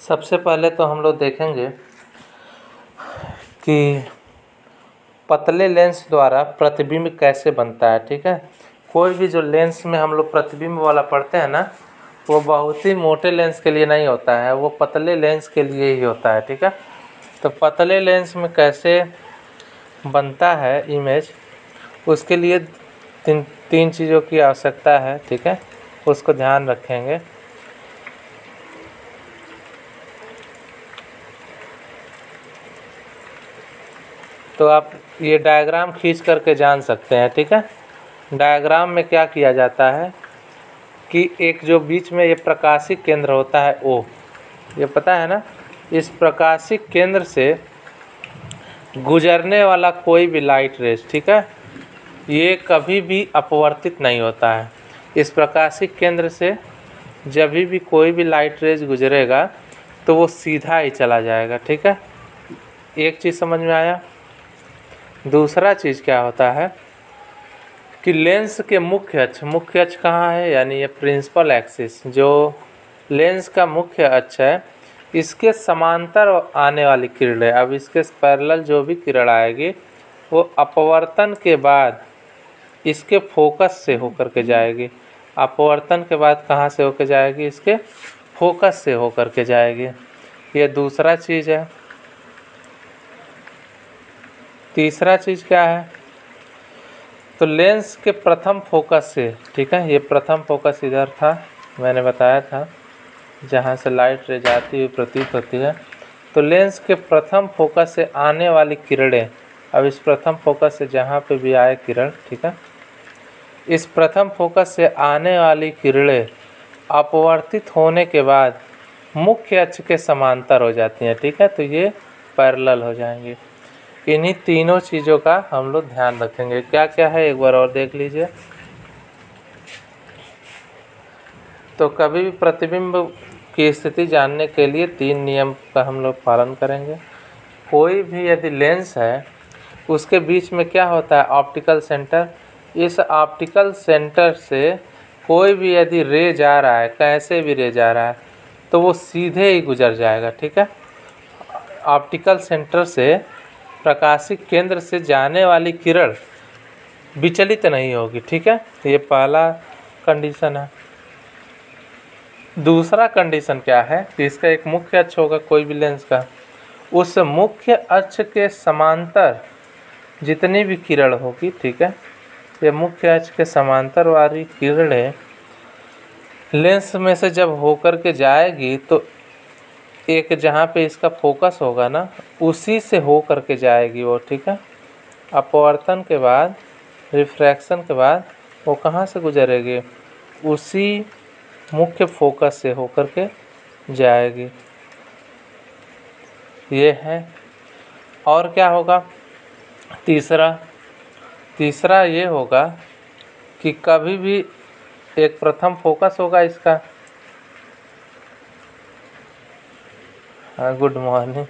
सबसे पहले तो हम लोग देखेंगे कि पतले लेंस द्वारा प्रतिबिंब कैसे बनता है। ठीक है, कोई भी जो लेंस में हम लोग प्रतिबिंब वाला पढ़ते हैं ना, वो बहुत ही मोटे लेंस के लिए नहीं होता है, वो पतले लेंस के लिए ही होता है। ठीक है, तो पतले लेंस में कैसे बनता है इमेज, उसके लिए तीन चीज़ों की आवश्यकता है। ठीक है, उसको ध्यान रखेंगे। तो आप ये डायग्राम खींच करके जान सकते हैं। ठीक है, डायग्राम में क्या किया जाता है कि एक जो बीच में ये प्रकाशिक केंद्र होता है ओ, ये पता है ना, इस प्रकाशिक केंद्र से गुजरने वाला कोई भी लाइट रेज, ठीक है, ये कभी भी अपवर्तित नहीं होता है। इस प्रकाशिक केंद्र से जब भी कोई भी लाइट रेज गुजरेगा तो वो सीधा ही चला जाएगा। ठीक है, एक चीज़ समझ में आया। दूसरा चीज़ क्या होता है कि लेंस के मुख्य अक्ष कहाँ है, यानी ये प्रिंसिपल एक्सिस जो लेंस का मुख्य अक्ष है, इसके समांतर आने वाली किरणें, अब इसके पैरेलल जो भी किरण आएगी वो अपवर्तन के बाद इसके फोकस से होकर के जाएगी। अपवर्तन के बाद कहाँ से होकर जाएगी, इसके फोकस से होकर के जाएगी। ये दूसरा चीज़ है। तीसरा चीज़ क्या है, तो लेंस के प्रथम फोकस से, ठीक है, ये प्रथम फोकस इधर था, मैंने बताया था, जहाँ से लाइट रे जाती हुई प्रतीत होती है। तो लेंस के प्रथम फोकस से आने वाली किरणें, अब इस प्रथम फोकस से जहाँ पे भी आए किरण, ठीक है, इस प्रथम फोकस से आने वाली किरणें अपवर्तित होने के बाद मुख्य अक्ष के समांतर हो जाती हैं। ठीक है, तो ये पैरेलल हो जाएंगी। इन्हीं तीनों चीज़ों का हम लोग ध्यान रखेंगे। क्या क्या है एक बार और देख लीजिए। तो कभी भी प्रतिबिंब की स्थिति जानने के लिए 3 नियम का हम लोग पालन करेंगे। कोई भी यदि लेंस है उसके बीच में क्या होता है, ऑप्टिकल सेंटर। इस ऑप्टिकल सेंटर से कोई भी यदि रे जा रहा है, कैसे भी रे जा रहा है, तो वो सीधे ही गुजर जाएगा। ठीक है, ऑप्टिकल सेंटर से, प्रकाशिक केंद्र से जाने वाली किरण विचलित नहीं होगी। ठीक है, तो ये पहला कंडीशन है। दूसरा कंडीशन क्या है कि इसका एक मुख्य अक्ष होगा कोई भी लेंस का, उस मुख्य अक्ष के समांतर जितनी भी किरण होगी, ठीक है, ये मुख्य अक्ष के समांतर वाली किरणें लेंस में से जब होकर के जाएगी तो एक जहाँ पे इसका फोकस होगा ना, उसी से हो करके जाएगी वो। ठीक है, अपवर्तन के बाद, रिफ्रैक्शन के बाद वो कहाँ से गुजरेगी, उसी मुख्य फोकस से होकर के जाएगी। ये है। और क्या होगा, तीसरा ये होगा कि कभी भी एक प्रथम फोकस होगा इसका। हाँ, गुड मॉर्निंग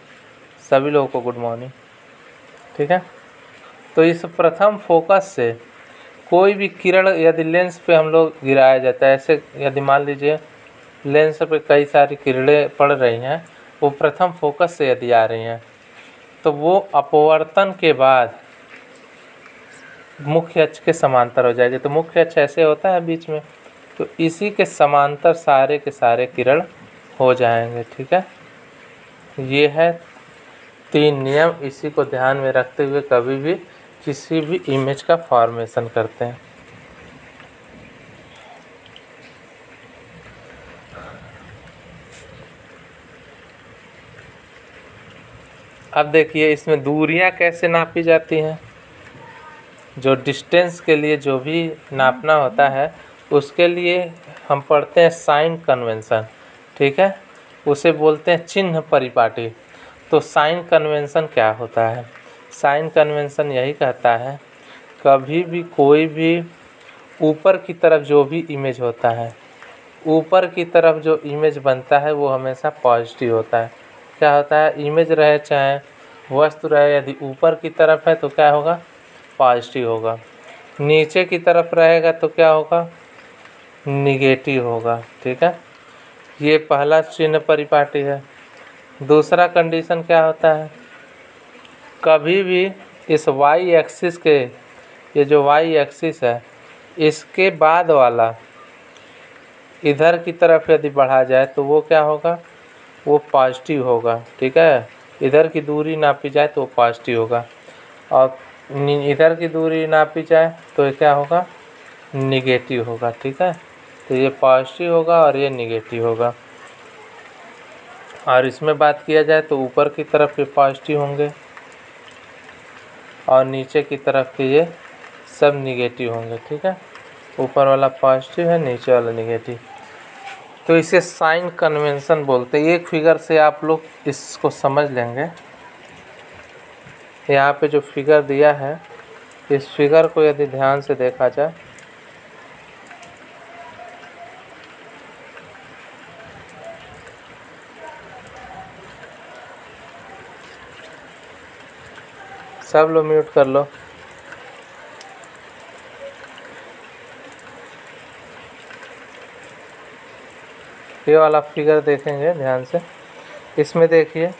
सभी लोगों को, गुड मॉर्निंग। ठीक है, तो इस प्रथम फोकस से कोई भी किरण यदि लेंस पे हम लोग गिराया जाता है, ऐसे यदि मान लीजिए लेंस पे कई सारी किरणें पड़ रही हैं, वो प्रथम फोकस से यदि आ रही हैं, तो वो अपवर्तन के बाद मुख्य अक्ष के समांतर हो जाएगी। तो मुख्य अक्ष ऐसे होता है बीच में, तो इसी के समांतर सारे के सारे किरण हो जाएंगे। ठीक है, ये है 3 नियम। इसी को ध्यान में रखते हुए कभी भी किसी भी इमेज का फॉर्मेशन करते हैं। अब देखिए इसमें दूरियां कैसे नापी जाती हैं। जो डिस्टेंस के लिए जो भी नापना होता है उसके लिए हम पढ़ते हैं साइन कन्वेंशन। ठीक है, उसे बोलते हैं चिन्ह परिपाटी। तो साइन कन्वेंशन क्या होता है, साइन कन्वेंशन यही कहता है कभी भी कोई भी ऊपर की तरफ जो भी इमेज होता है, ऊपर की तरफ जो इमेज बनता है वो हमेशा पॉजिटिव होता है। क्या होता है, इमेज रहे चाहे वस्तु रहे, यदि ऊपर की तरफ है तो क्या होगा, पॉजिटिव होगा। नीचे की तरफ रहेगा तो क्या होगा, निगेटिव होगा। ठीक है, ये पहला चिन्ह परिपाटी है। दूसरा कंडीशन क्या होता है, कभी भी इस वाई एक्सिस के, ये जो वाई एक्सिस है इसके बाद वाला इधर की तरफ यदि बढ़ा जाए तो वो क्या होगा, वो पॉजिटिव होगा। ठीक है, इधर की दूरी नापी जाए तो वो पॉजिटिव होगा, और इधर की दूरी नापी जाए तो ये क्या होगा, निगेटिव होगा। ठीक है, तो ये पॉजिटिव होगा और ये निगेटिव होगा। और इसमें बात किया जाए तो ऊपर की तरफ ये पॉजिटिव होंगे और नीचे की तरफ के ये सब निगेटिव होंगे। ठीक है, ऊपर वाला पॉजिटिव है, नीचे वाला निगेटिव। तो इसे साइन कन्वेंशन बोलते हैं। एक फिगर से आप लोग इसको समझ लेंगे। यहाँ पे जो फिगर दिया है, इस फिगर को यदि ध्यान से देखा जाए सब लोग म्यूट कर लो। ये वाला फिगर देखेंगे ध्यान से, इसमें देखिए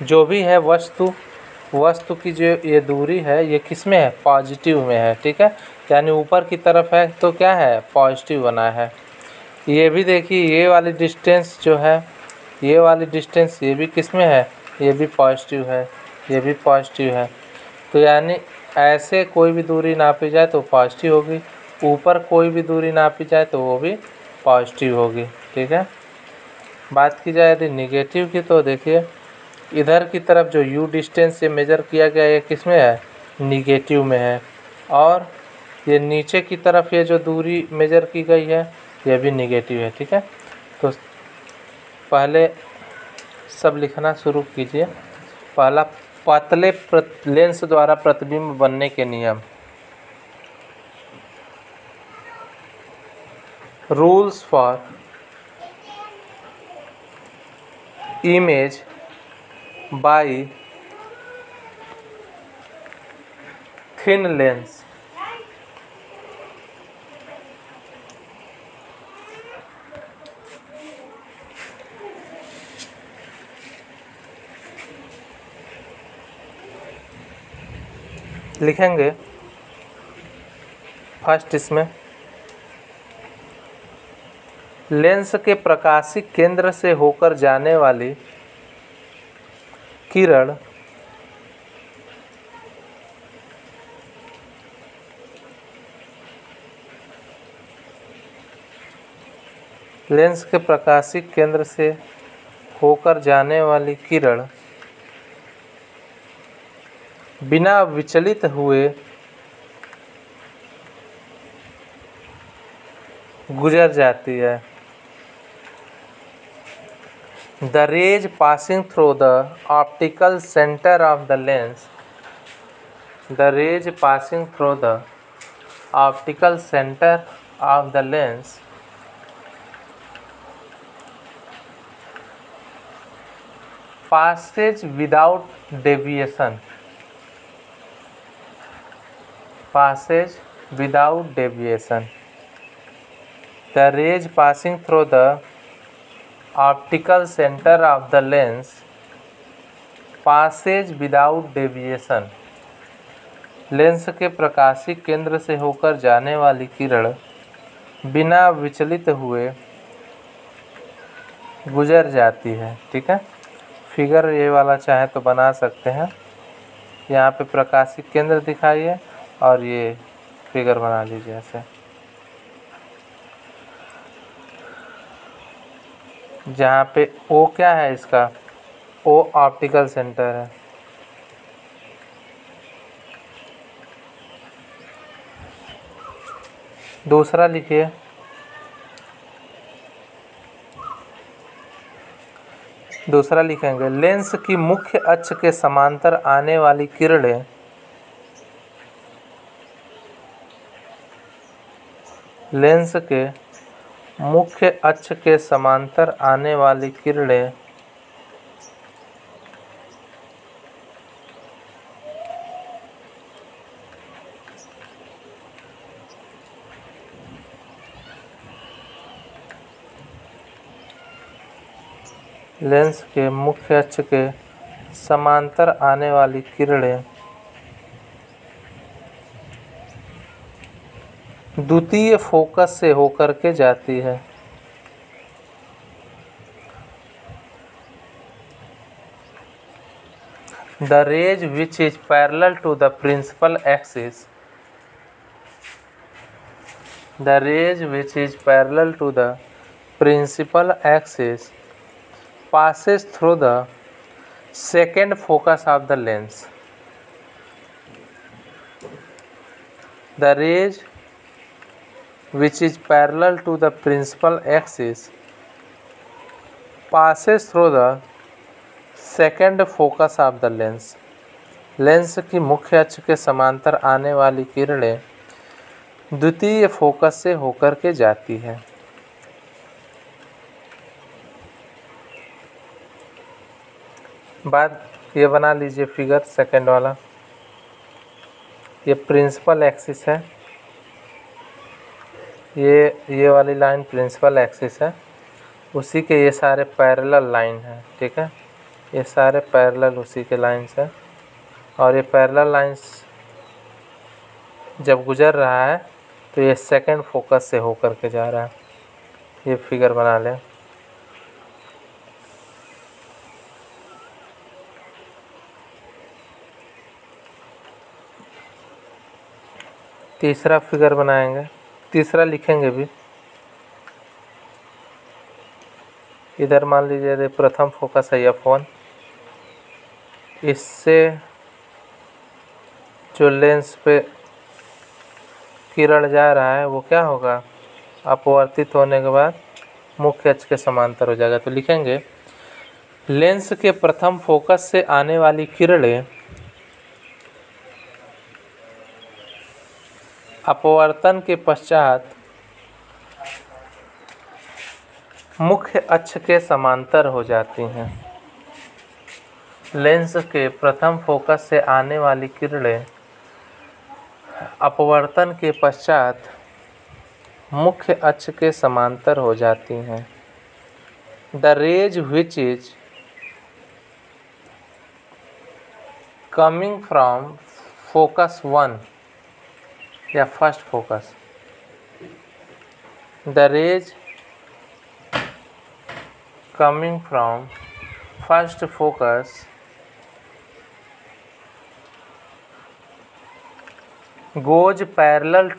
जो भी है वस्तु की जो ये दूरी है ये किस में है, पॉजिटिव में है। ठीक है, यानी ऊपर की तरफ है तो क्या है, पॉजिटिव बना है। ये भी देखिए ये वाली डिस्टेंस जो है, ये वाली डिस्टेंस ये भी किस में है, ये भी पॉजिटिव है, ये भी पॉजिटिव है। तो यानी ऐसे कोई भी दूरी नापी जाए तो पॉजिटिव होगी, ऊपर कोई भी दूरी नापी जाए तो वो भी पॉजिटिव होगी। ठीक है, बात की जाए यदि निगेटिव की तो देखिए इधर की तरफ जो u डिस्टेंस से मेज़र किया गया ये किस में है, निगेटिव में है, और ये नीचे की तरफ ये जो दूरी मेज़र की गई है ये भी निगेटिव है। ठीक है, तो पहले सब लिखना शुरू कीजिए। पहला, पतले लेंस द्वारा प्रतिबिंब बनने के नियम। Rules for image by thin lens. लिखेंगे फर्स्ट इसमें, लेंस के प्रकाशिक केंद्र से होकर जाने वाली किरण लेंस के प्रकाशिक केंद्र से होकर जाने वाली किरण बिना विचलित हुए गुजर जाती है। The rays passing through the optical center of the lens, the rays passing through the optical center of the lens passes without deviation, passes without deviation. The rays passing through the optical center of the lens passes without deviation. Lens के प्रकाशिक केंद्र से होकर जाने वाली किरण बिना विचलित हुए गुजर जाती है। ठीक है, फिगर ये वाला चाहे तो बना सकते हैं। यहाँ पे प्रकाशिक केंद्र दिखाइए और ये फिगर बना लीजिए ऐसे। जहाँ पे O क्या है इसका, O ऑप्टिकल सेंटर है। दूसरा लिखिए, दूसरा लिखेंगे लेंस की मुख्य अक्ष के समांतर आने वाली किरणें लेंस के मुख्य अक्ष के समांतर आने वाली किरणें लेंस के मुख्य अक्ष के समांतर आने वाली किरणें द्वितीय फोकस से होकर के जाती है। The rays which is parallel to the principal axis, the rays which is parallel to the principal axis passes through the second focus of the lens. The rays which is parallel to the principal axis passes through the second focus of the lens. Lens की मुख्य अक्ष के समांतर आने वाली किरणें द्वितीय focus से होकर के जाती है। बाद ये बना लीजिए फिगर सेकेंड वाला। ये प्रिंसिपल एक्सिस है, ये वाली लाइन प्रिंसिपल एक्सिस है, उसी के ये सारे पैरेलल लाइन है। ठीक है, ये सारे पैरेलल उसी के लाइंस है, और ये पैरेलल लाइंस जब गुजर रहा है तो ये सेकंड फोकस से होकर के जा रहा है। ये फिगर बना लें। तीसरा फिगर बनाएंगे, तीसरा लिखेंगे भी। इधर मान लीजिए प्रथम फोकस है F1, इससे जो लेंस पे किरण जा रहा है वो क्या होगा, अपवर्तित होने के बाद मुख्य अक्ष के समांतर हो जाएगा। तो लिखेंगे लेंस के प्रथम फोकस से आने वाली किरणें अपवर्तन के पश्चात मुख्य अक्ष के समांतर हो जाती हैं। लेंस के प्रथम फोकस से आने वाली किरणें अपवर्तन के पश्चात मुख्य अक्ष के समांतर हो जाती हैं। The rays which is coming from focus 1 या first focus, the rays coming from first focus goes parallel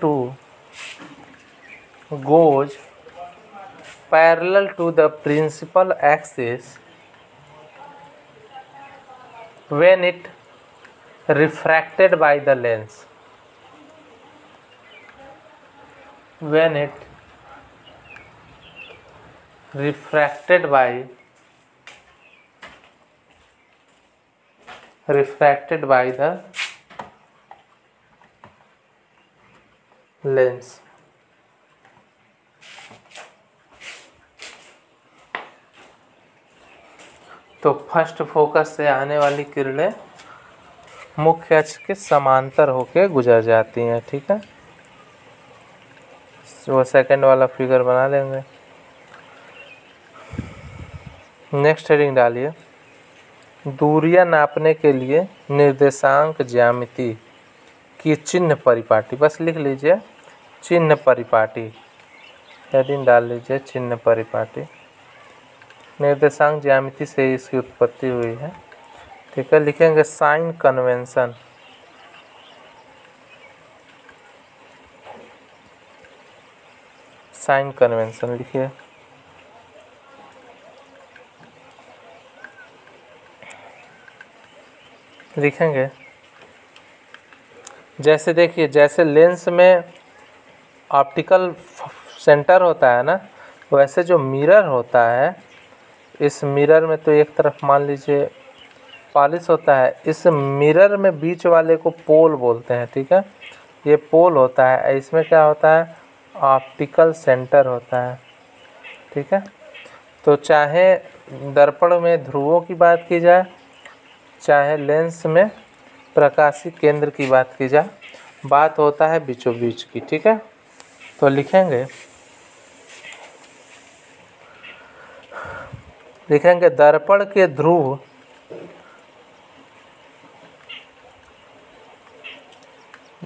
to the principal axis when it refracted by the lens. When it refracted by the lens. तो first focus से आने वाली किरणें मुख्य अक्ष के समांतर होके गुजर जाती हैं। ठीक है, वो सेकंड वाला फिगर बना लेंगे। नेक्स्ट हेडिंग डालिए, दूरियां नापने के लिए निर्देशांक ज्यामिति की चिन्ह परिपाटी। बस लिख लीजिए चिन्ह परिपाटी, हेडिंग डाल लीजिए चिन्ह परिपाटी। निर्देशांक ज्यामिति से इसकी उत्पत्ति हुई है। ठीक है, लिखेंगे साइन कन्वेंशन। साइन कन्वेंशन लिखिए। लिखेंगे जैसे देखिए, जैसे लेंस में ऑप्टिकल सेंटर होता है ना, वैसे जो मिरर होता है, इस मिरर में तो एक तरफ मान लीजिए पॉलिश होता है, इस मिरर में बीच वाले को पोल बोलते हैं। ठीक है, ये पोल होता है, इसमें क्या होता है, ऑप्टिकल सेंटर होता है। ठीक है, तो चाहे दर्पण में ध्रुवों की बात की जाए, चाहे लेंस में प्रकाशीय केंद्र की बात की जाए, बात होता है बीचों बीच की। ठीक है, तो लिखेंगे लिखेंगे दर्पण के ध्रुव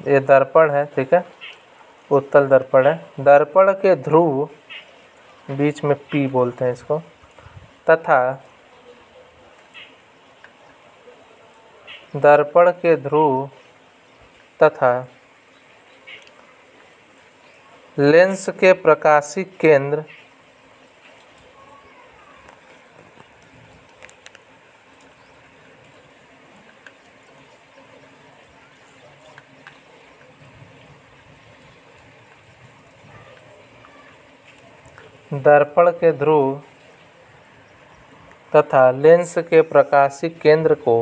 ये दर्पण है, ठीक है, उत्तल दर्पण है। दर्पण के ध्रुव, बीच में पी बोलते हैं इसको, तथा दर्पण के ध्रुव तथा लेंस के प्रकाशिक केंद्र दर्पण के ध्रुव तथा लेंस के प्रकाशिक केंद्र को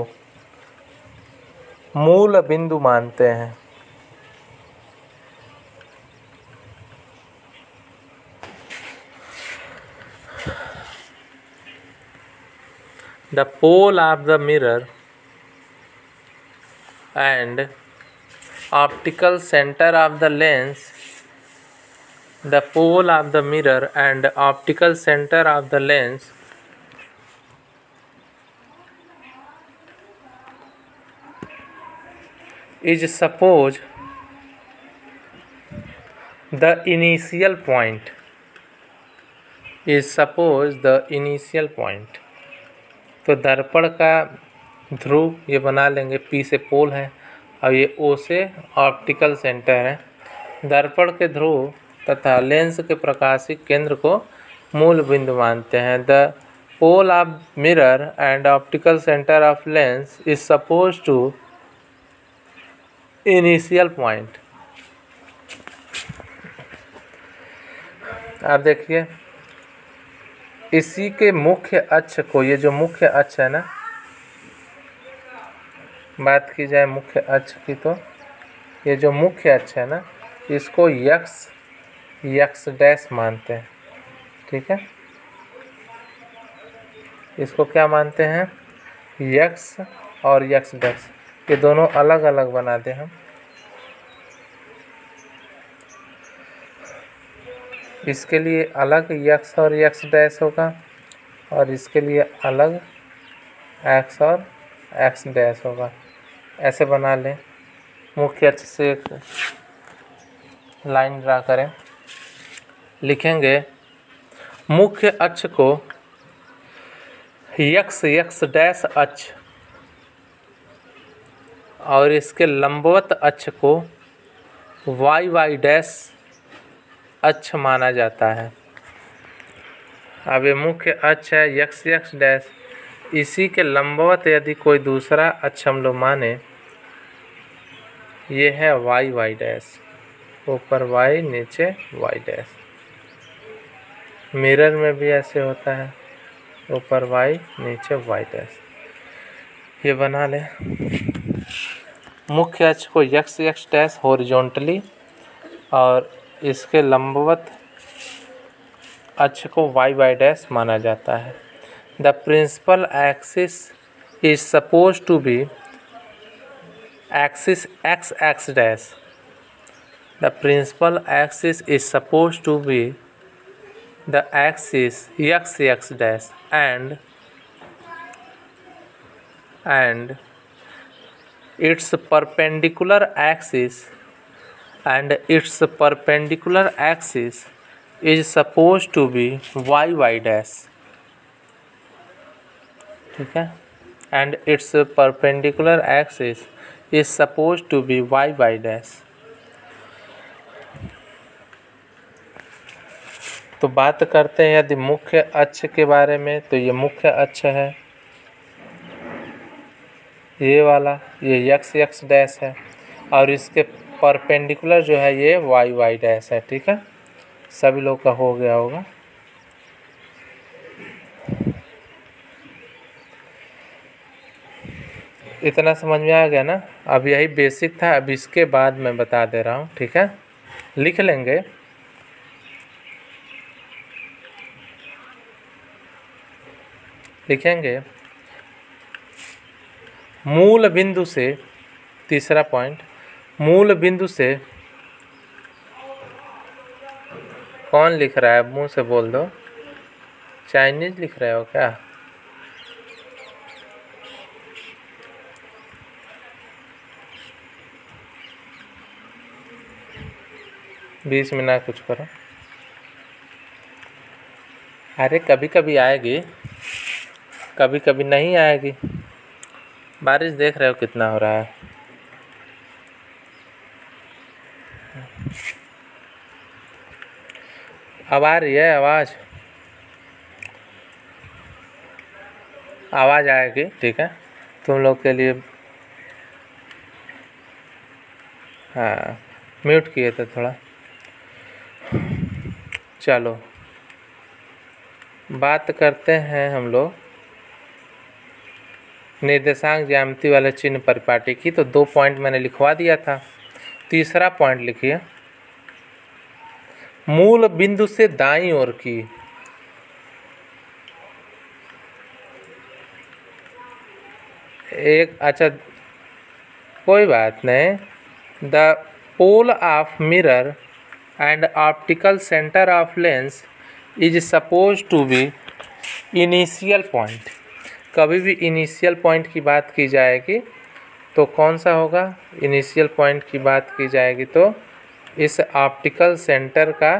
मूल बिंदु मानते हैं। The pole of the mirror and optical center of the lens, the pole of the mirror and optical center of the lens is suppose the initial point, is suppose the initial point। तो दर्पण का ध्रुव ये बना लेंगे, P से पोल है और ये ओ से ऑप्टिकल सेंटर है। दर्पण के ध्रुव तथा लेंस के प्रकाशिक केंद्र को मूल बिंदु मानते हैं। The pole of mirror and optical centre of lens is suppose to initial point. आप देखिए इसी के मुख्य अक्ष को, ये जो मुख्य अक्ष है ना, बात की जाए मुख्य अक्ष की, तो ये जो मुख्य अक्ष है ना, इसको यक्स डैश मानते हैं, ठीक है। इसको क्या मानते हैं, यक्स और यक्स डैश, ये दोनों अलग अलग बना दें हम। इसके लिए अलग यक्स और यक्स डैश होगा और इसके लिए अलग एक्स और एक्स डैश होगा। ऐसे बना लें, मुख्य अक्ष से एक लाइन ड्रा करें। लिखेंगे मुख्य अक्ष को यक्स डैश अक्ष और इसके लंबवत अक्ष को वाई डैश अक्ष माना जाता है। अब ये मुख्य अक्ष है यक्स डैश, इसी के लंबवत यदि कोई दूसरा अक्ष हम लोग माने, ये है वाई डैश, ऊपर वाई नीचे वाई डैश। मिरर में भी ऐसे होता है, ऊपर वाई नीचे वाई डैश। ये बना ले मुख्य अक्ष को यक्स डैश हॉरिजॉन्टली और इसके लंबवत अक्ष को वाई डैश माना जाता है। The principal axis is suppose to be axis x dash. The principal axis is suppose to be the axis x dash and its perpendicular axis is supposed to be y dash, ठीक है, and its perpendicular axis is supposed to be y dash। तो बात करते हैं यदि मुख्य अक्ष के बारे में, तो ये मुख्य अक्ष है, ये वाला, ये यक्स डैश है और इसके परपेंडिकुलर जो है ये वाई डैश है, ठीक है। सभी लोग का हो गया होगा। इतना समझ में आ गया ना। अब यही बेसिक था, अब इसके बाद मैं बता दे रहा हूँ, ठीक है। लिख लेंगे लिखेंगे मूल बिंदु से, तीसरा पॉइंट, मूल बिंदु से, कौन लिख रहा है, मुंह से बोल दो, चाइनीज लिख रहे हो क्या? बीच में ना कुछ करो। अरे कभी कभी आएगी, कभी कभी नहीं आएगी। बारिश देख रहे हो कितना हो रहा है। अब आ रही है आवाज़? आवाज़ आएगी, ठीक है। तुम लोग के लिए हाँ म्यूट किए थे थोड़ा। चलो बात करते हैं हम लोग निर्देशांक ज्यामिति वाले चिन्ह परिपाटी की। तो 2 पॉइंट मैंने लिखवा दिया था। तीसरा पॉइंट लिखिए, मूल बिंदु से दाईं ओर की एक, अच्छा कोई बात नहीं, the pole of mirror and optical centre of lens is suppose to be initial point. कभी भी इनिशियल पॉइंट की बात की जाएगी तो कौन सा होगा? इनिशियल पॉइंट की बात की जाएगी तो इस ऑप्टिकल सेंटर का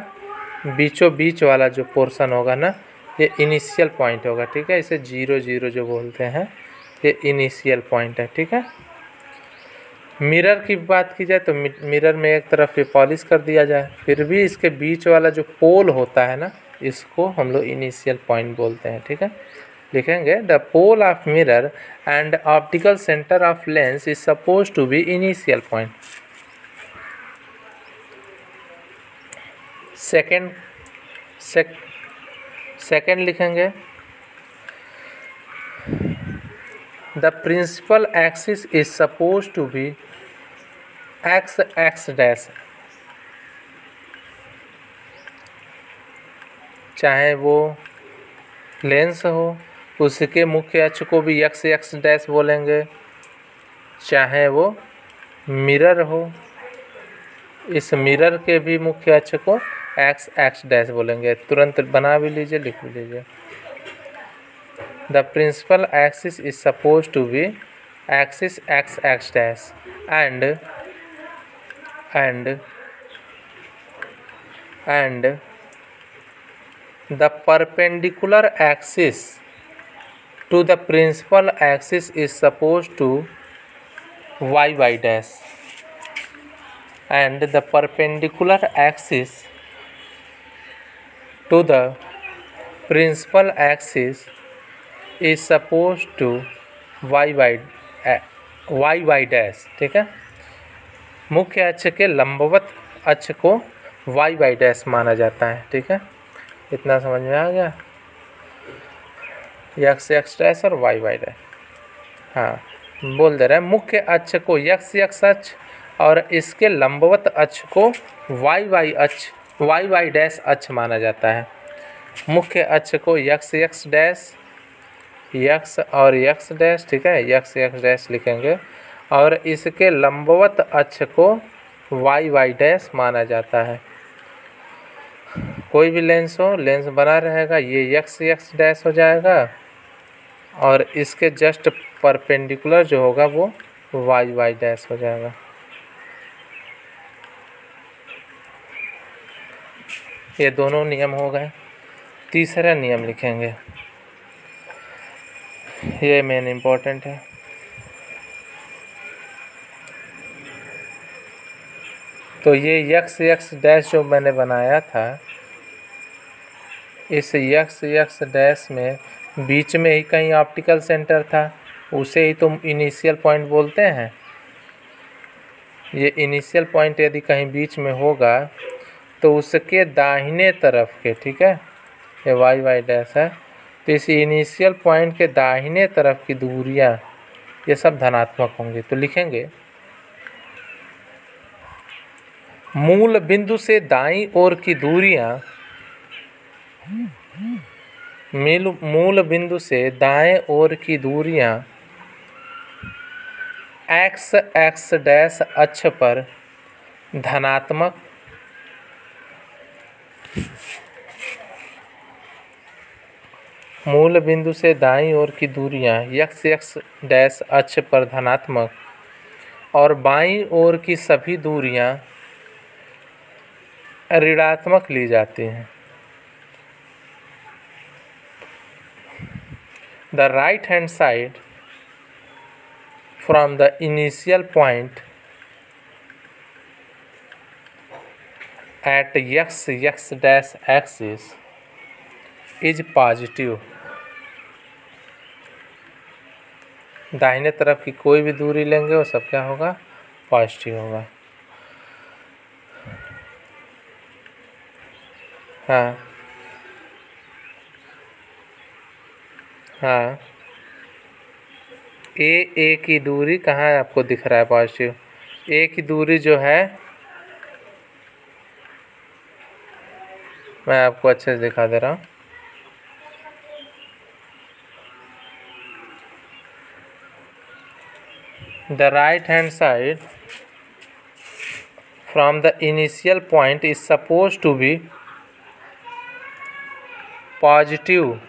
बीचों बीच वाला जो पोर्शन होगा ना, ये इनिशियल पॉइंट होगा, ठीक है। इसे 0 0 जो बोलते हैं, ये इनिशियल पॉइंट है, ठीक है। मिरर की बात की जाए तो मिरर में एक तरफ ये पॉलिश कर दिया जाए, फिर भी इसके बीच वाला जो पोल होता है ना, इसको हम लोग इनिशियल पॉइंट बोलते हैं, ठीक है। लिखेंगे the pole of mirror and optical centre of lens is suppose to be initial point. Second लिखेंगे the principal axis is suppose to be X x dash. चाहे वो लेंस हो उसके मुख्य अक्ष को भी एक्स एक्स डैश बोलेंगे, चाहे वो मिरर हो इस मिरर के भी मुख्य अक्ष को एक्स एक्स डैश बोलेंगे। तुरंत बना भी लीजिए, लिख भी लीजिए। The principal axis is suppose to be axis x x dash and the perpendicular axis to the principal axis is supposed to y dash, and the perpendicular axis to the principal axis is supposed to y dash, ठीक है। मुख्य अक्ष के लंबवत अक्ष को y dash माना जाता है, ठीक है। इतना समझ में आ गया? एक्स एक्स डैश और y डैश, हाँ बोल दे रहे हैं। मुख्य अक्ष को एक्स एक्स अक्ष और इसके लंबवत अक्ष को y डैश अक्ष माना जाता है। मुख्य अक्ष को एक्स एक्स डैश, एक्स और एक्स डैश, ठीक है, एक्स एक्स डैश लिखेंगे, और इसके लंबवत अक्ष को y डैश माना जाता है। कोई भी लेंस हो, लेंस बना रहेगा, ये एक्स एक्स डैश हो जाएगा और इसके जस्ट परपेंडिकुलर जो होगा वो y डैश हो जाएगा। ये दोनों नियम हो गए। तीसरा नियम लिखेंगे, ये मेन इम्पोर्टेंट है। तो ये एक्स एक्स डैश जो मैंने बनाया था, इस एक्स एक्स डैश में बीच में ही कहीं ऑप्टिकल सेंटर था, उसे ही तुम इनिशियल पॉइंट बोलते हैं। ये इनिशियल पॉइंट यदि कहीं बीच में होगा तो उसके दाहिने तरफ के, ठीक है, ये y डैश है, तो इस इनिशियल पॉइंट के दाहिने तरफ की दूरियां ये सब धनात्मक होंगी। तो लिखेंगे मूल बिंदु से दाईं ओर की दूरियां, मूल बिंदु से दाएं ओर की दूरियां एक्स एक्स डैश अक्ष पर धनात्मक मूल बिंदु से दाईं ओर की दूरियां एक्स एक्स डैश अक्ष पर धनात्मक और बाईं ओर की सभी दूरियां ऋणात्मक ली जाती हैं। The right hand side from the initial point at x dash axis is positive. दाहिने तरफ की कोई भी दूरी लेंगे वो सब क्या होगा, पॉजिटिव होगा। हाँ हाँ, ए की दूरी कहाँ है आपको दिख रहा है पॉजिटिव? ए की दूरी जो है, मैं आपको अच्छे से दिखा दे रहा हूँ। The right hand side from the initial point is supposed to be positive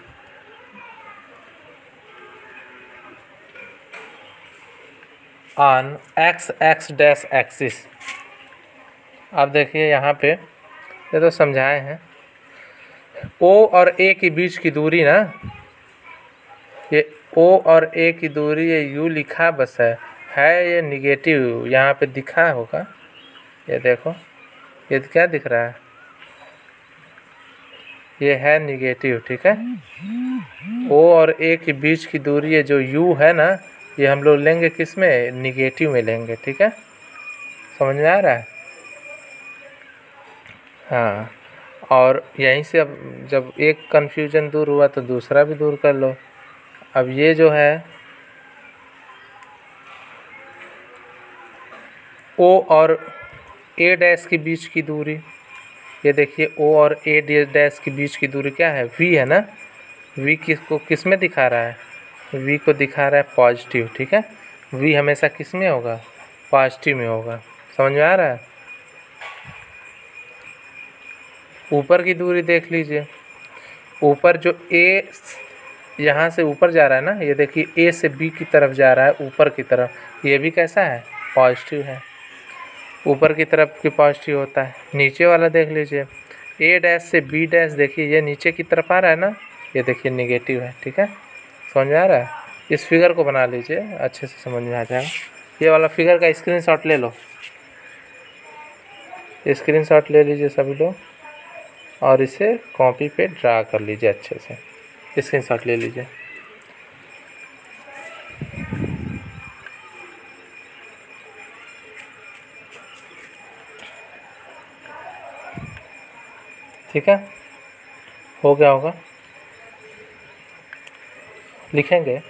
on x dash axis. अब देखिए यहाँ पे ये तो समझाए हैं, O और A के बीच की दूरी ना, ये O और A की दूरी ये U लिखा बस है ये निगेटिव, यहाँ पे दिखा होगा, ये देखो ये क्या दिख रहा है, ये है निगेटिव, ठीक है। O और A के बीच की दूरी ये जो U है ना, ये हम लोग लेंगे किस में, निगेटिव में लेंगे, ठीक है। समझ में आ रहा है? हाँ, और यहीं से अब जब एक कन्फ्यूजन दूर हुआ तो दूसरा भी दूर कर लो। अब ये जो है O और A डैश के बीच की दूरी, ये देखिए O और A डैश के बीच की दूरी क्या है, V है ना। V किसको किस में दिखा रहा है, V को दिखा रहा है पॉजिटिव, ठीक है। V हमेशा किस में होगा, पॉजिटिव में होगा। समझ में आ रहा है? ऊपर की दूरी देख लीजिए, ऊपर जो A यहाँ से ऊपर जा रहा है ना, ये देखिए A से B की तरफ जा रहा है, ऊपर की तरफ, ये भी कैसा है, पॉजिटिव है। ऊपर की तरफ की पॉजिटिव होता है। नीचे वाला देख लीजिए, A डैश से B डैश, देखिए ये नीचे की तरफ आ रहा है ना, ये देखिए निगेटिव है, ठीक है। समझ में आ रहा है? इस फिगर को बना लीजिए, अच्छे से समझ में आ जाएगा। ये वाला फिगर का स्क्रीनशॉट ले लो, स्क्रीनशॉट ले लीजिए सभी लोग, और इसे कॉपी पे ड्रा कर लीजिए, अच्छे से स्क्रीनशॉट ले लीजिए। ठीक है, हो गया होगा। लिखेंगे,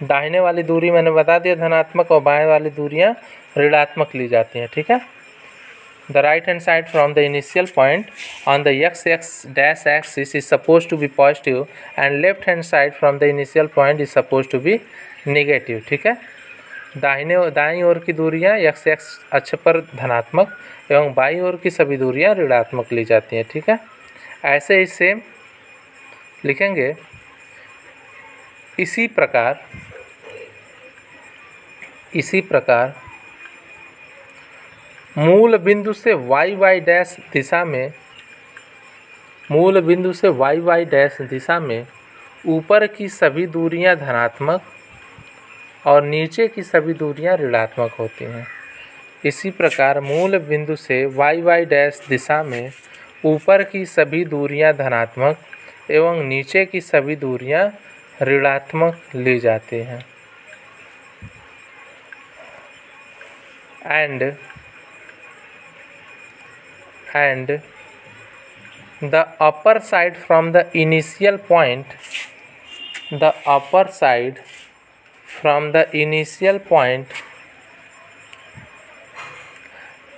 दाहिने वाली दूरी मैंने बता दिया धनात्मक, और बाएं वाली दूरियां ऋणात्मक ली जाती हैं, ठीक है। The right hand side from the initial point on the x dash axis is suppose to be positive and left hand side from the initial point is suppose to be negative, ठीक है। दाईं ओर की दूरियां x अक्ष पर धनात्मक एवं बाईं ओर की सभी दूरियां ऋणात्मक ली जाती हैं, ठीक है। ऐसे ही सेम लिखेंगे। इसी प्रकार मूल बिंदु से y डैश दिशा में ऊपर की सभी दूरियां धनात्मक और नीचे की सभी दूरियां ऋणात्मक होती हैं। इसी प्रकार मूल बिंदु से y डैश दिशा में ऊपर की सभी दूरियां धनात्मक एवं नीचे की सभी दूरियां ऋणात्मक ली जाती हैं। and the upper side from the initial point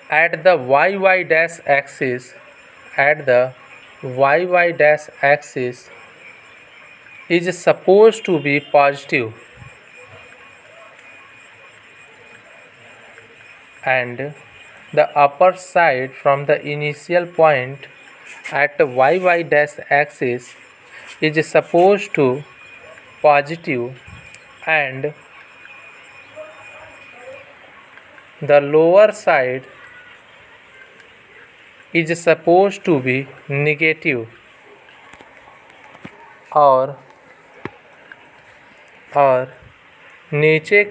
at the y dash axis is supposed to be positive, and the upper side from the initial point at y dash axis is supposed to positive, and the lower side is suppose to be negative और नीचे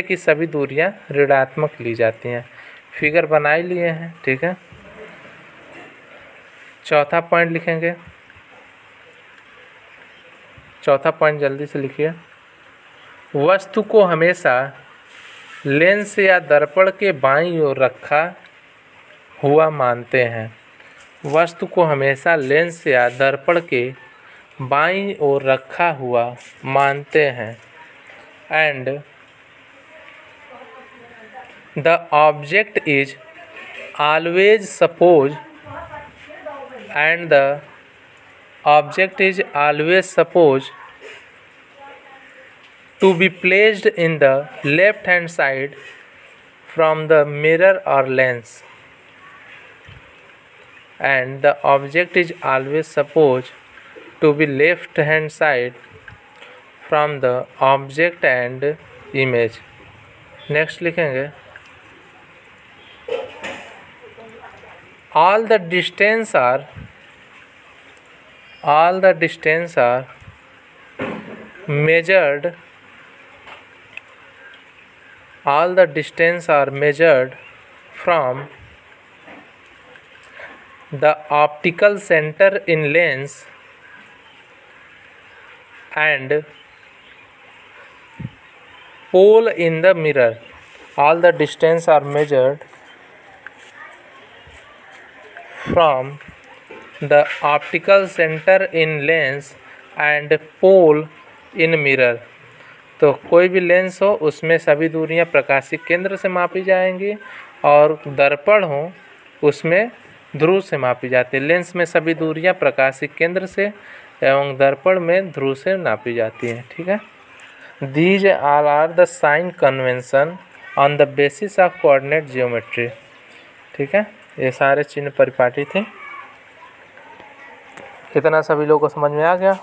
की सभी दूरियां ऋणात्मक ली जाती हैं। Figure बना ही लिए हैं, ठीक है। चौथा पॉइंट लिखेंगे। चौथा पॉइंट जल्दी से लिखिए। वस्तु को हमेशा लेंस या दर्पण के बाईं ओर रखा हुआ मानते हैं। वस्तु को हमेशा लेंस या दर्पण के बाईं ओर रखा हुआ मानते हैं। And the object is always suppose to be placed in the left hand side from the mirror or lens, and the object is always supposed to be left hand side from the object and image. Next लिखेंगे, all the distance are measured from the optical center in lens and pole in the mirror. All the distance are measured from the optical center in lens and pole in mirror. तो कोई भी lens हो उसमें सभी दूरियां प्रकाशिक केंद्र से मापी जाएंगी और दर्पण हो उसमें ध्रुव से मापी जाती है। लेंस में सभी दूरियां प्रकाशिक केंद्र से एवं दर्पण में ध्रुव से नापी जाती हैं, ठीक है। These all are the sign convention on the basis of coordinate geometry. ठीक है, ये सारे चिन्ह परिपाटी थे। इतना सभी लोगों को समझ में आ गया।